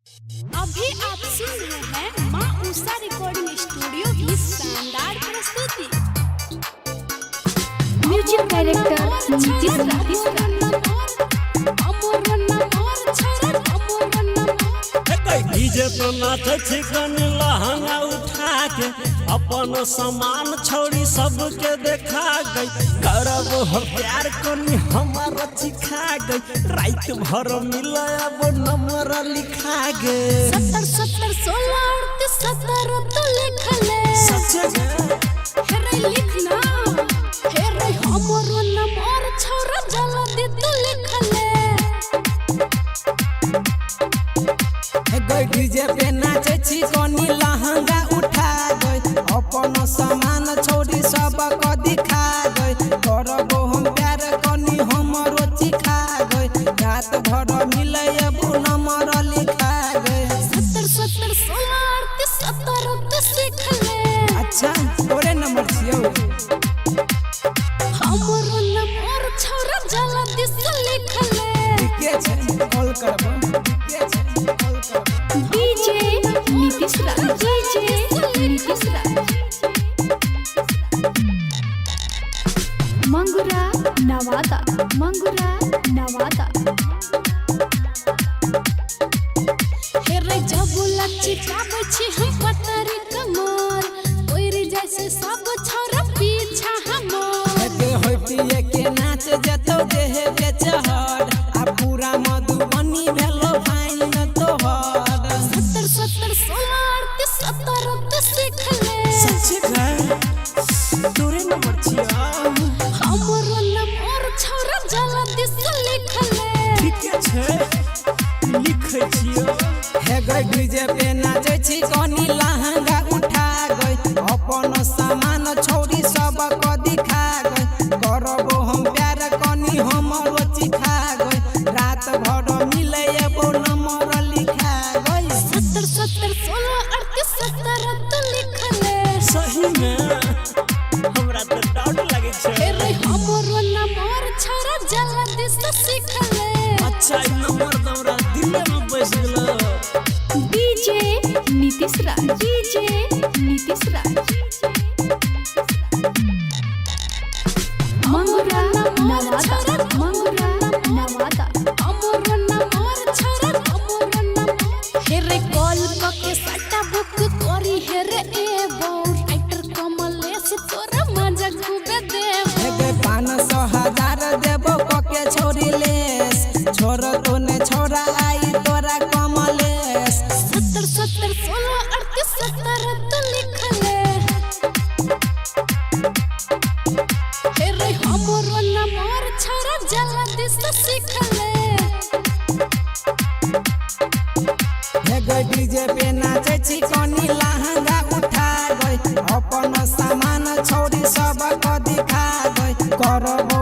अभी आप सुन रहे हैं माँ उषा रिकॉर्डिंग स्टूडियो की शानदार प्रस्तुति। म्यूजिक डायरेक्टर डीजे तो नाच चिकन लहंगा उठा के अपन सामान छोड़ी सबके देखा गई। करब हो प्यार कोनी हमारा चिखा गई। रात भर मिले अब नंबर लिखा गे। 70 70 16 38 17 तो लिख ले। सच में हेरे लिखना हेरे हमरो नंबर छोरा जल्दी तो लिख ले। गई डीजे पे नाचे छी कोनी लहंगा उठा गई। अपन सामान छोड़ी सब को दिखा गई। करबो हम प्यार कोनी हमरो चिखा गई। रात भर मिले अब नंबर लिखा गई। 70 70 16 38 17 तो सीख ले। अच्छा तोरे नंबर छियो। हमरो नंबर छोरा जल्दी से लिख ले। ठीके छै कॉल करबो। ठीके छै कॉल करबो। डीजे नीतीश राज नीतीश राज मंगुरा नवादा हेरे जबुला चिकाबै छी हम पतरी कमर। तोरी जैसे सब छोरा पीछा हमर। एते होइतिए के नाच जतो देहे बेचहर। आ पूरा मधुबनी भेलो भाई न तोहर। 70 70 16 38 17 तो सीख ले। सच में तोरे नंबर छिया। हमरो नंबर छोरा जल्दी से लिख ले। ठीके छै लिखै छियो। हे गई डीजे पे नाचे छी कोनी लहंगा उठा गई। अपन सामान छोड़ी सब को दिखा गई। करबो हम प्यार कोनी हमरो चिखा गई। रात भर मिले एबो नंबर लिखा गई। 70 70 16 38 17 तो लिख ले। सही में हमरा तो डाउट लगे छै। हेरे हमरो नंबर छोरा जल्दी से सीख ले। अच्छा ई नंबर हमरा दिल में बस गेलो। डीजे नीतीश राज मंगुरा नवादा हमरो नंबर छोरा हमरो नंबर। हेरे कॉल के सट्टा बुक करी हेरे एबो। राइटर कमलेश तोरा मजा खूबे देबो। हे गई 500 1000 देबो कके छोड़ी लेस। छोरो तोने छोरा आई तोरा कमलेस। 70 70 16 38 17 तो लिख ले। हेरे हमरो नंबर छोरा जल्दी से सीख ले। हे गई डीजे पे नाचे छी कोनी लहंगा उठा गई। अपन सामान छोड़ी सब को दिखा गई। करबो